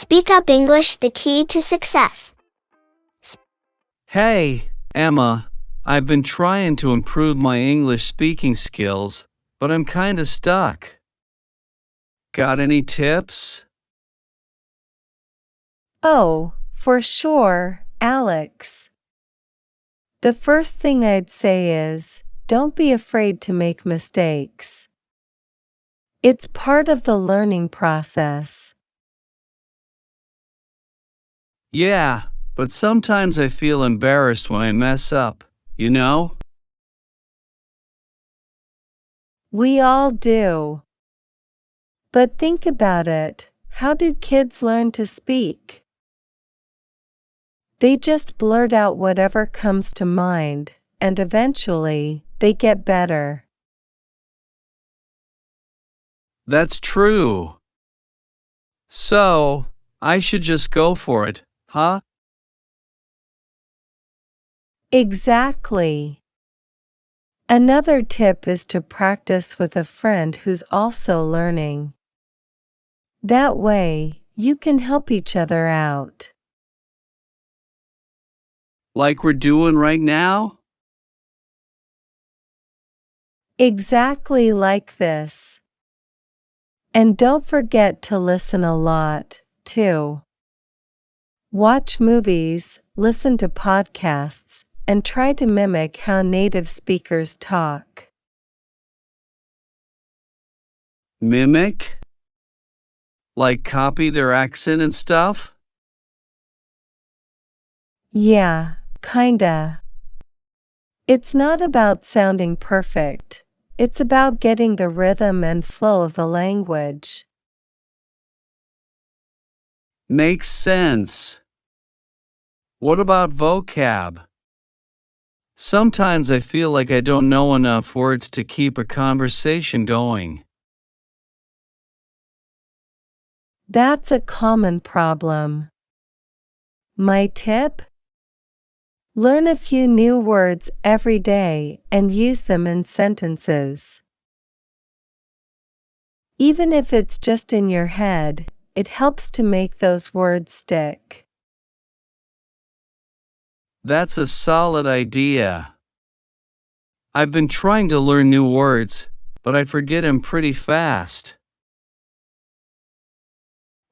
Speak Up English, the key to success. Hey, Emma, I've been trying to improve my English speaking skills, but I'm kinda stuck. Got any tips? Oh, for sure, Alex. The first thing I'd say is, don't be afraid to make mistakes. It's part of the learning process. Yeah, but sometimes I feel embarrassed when I mess up, you know? We all do. But think about it. How did kids learn to speak? They just blurt out whatever comes to mind, and eventually, they get better. That's true. So, I should just go for it, huh? Exactly. Another tip is to practice with a friend who's also learning. That way, you can help each other out. Like we're doing right now? Exactly like this. And don't forget to listen a lot, too. Watch movies, listen to podcasts, and try to mimic how native speakers talk. Mimic? Like copy their accent and stuff? Yeah, kinda. It's not about sounding perfect. It's about getting the rhythm and flow of the language. Makes sense. What about vocab? Sometimes I feel like I don't know enough words to keep a conversation going. That's a common problem. My tip? Learn a few new words every day and use them in sentences. Even if it's just in your head, it helps to make those words stick. That's a solid idea. I've been trying to learn new words, but I forget them pretty fast.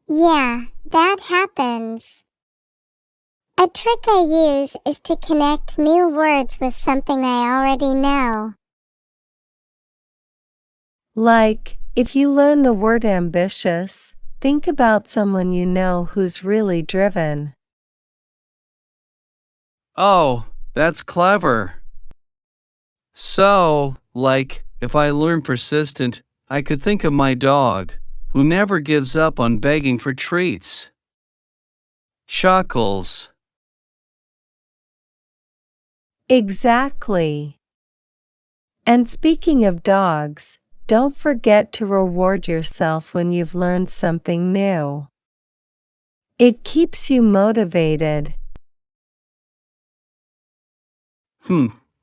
Yeah, that happens. A trick I use is to connect new words with something I already know. Like, if you learn the word ambitious, think about someone you know who's really driven. Oh, that's clever. So, like, if I learn persistent, I could think of my dog, who never gives up on begging for treats. Chuckles. Exactly. And speaking of dogs, don't forget to reward yourself when you've learned something new. It keeps you motivated.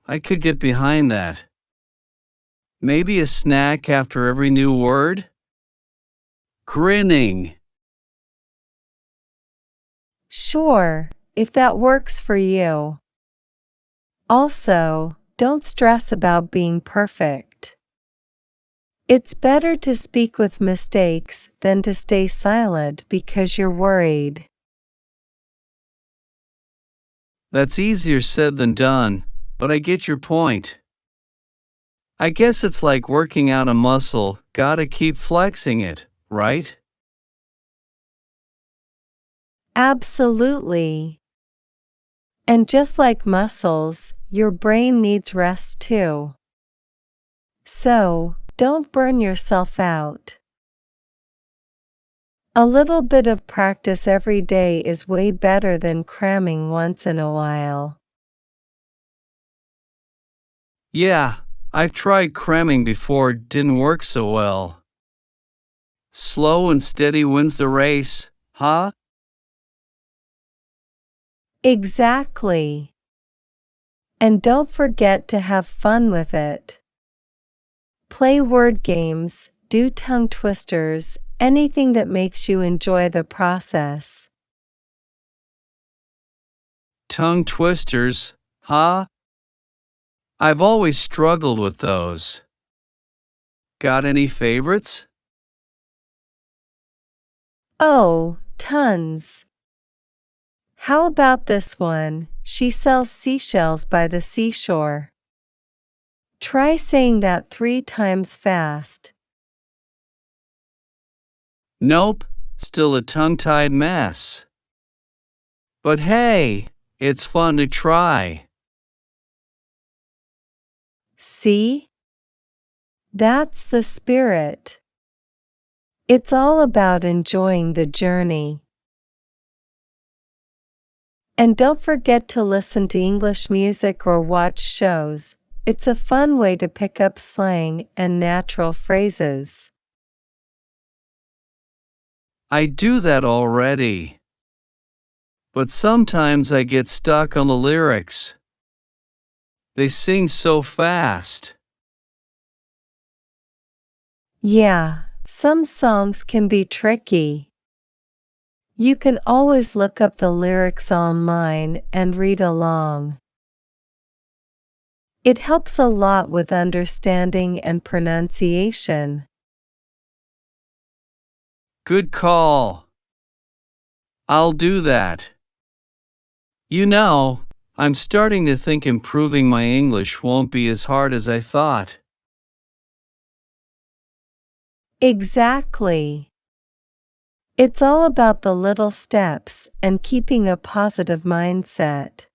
I could get behind that. Maybe a snack after every new word? Grinning. Sure, if that works for you. Also, don't stress about being perfect. It's better to speak with mistakes than to stay silent because you're worried. That's easier said than done, but I get your point. I guess it's like working out a muscle, gotta keep flexing it, right? Absolutely. And just like muscles, your brain needs rest too. So, don't burn yourself out. A little bit of practice every day is way better than cramming once in a while. Yeah, I've tried cramming before, didn't work so well. Slow and steady wins the race, huh? Exactly. And don't forget to have fun with it. Play word games, do tongue twisters, anything that makes you enjoy the process. Tongue twisters, huh? I've always struggled with those. Got any favorites? Oh, tons. How about this one? She sells seashells by the seashore. Try saying that 3 times fast. Nope, still a tongue-tied mess. But hey, it's fun to try. See? That's the spirit. It's all about enjoying the journey. And don't forget to listen to English music or watch shows. It's a fun way to pick up slang and natural phrases. I do that already. But sometimes I get stuck on the lyrics. They sing so fast. Yeah, some songs can be tricky. You can always look up the lyrics online and read along. It helps a lot with understanding and pronunciation. Good call. I'll do that. You know, I'm starting to think improving my English won't be as hard as I thought. Exactly. It's all about the little steps and keeping a positive mindset.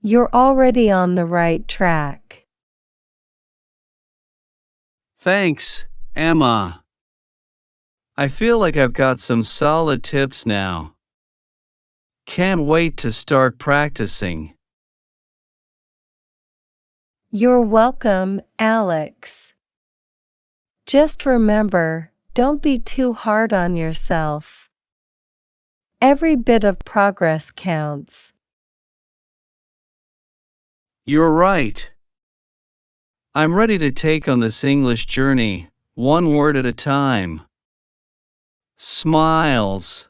You're already on the right track. Thanks, Emma. I feel like I've got some solid tips now. Can't wait to start practicing. You're welcome, Alex. Just remember, don't be too hard on yourself. Every bit of progress counts. You're right. I'm ready to take on this English journey, one word at a time. Smiles.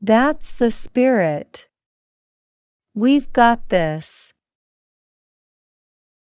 That's the spirit. We've got this.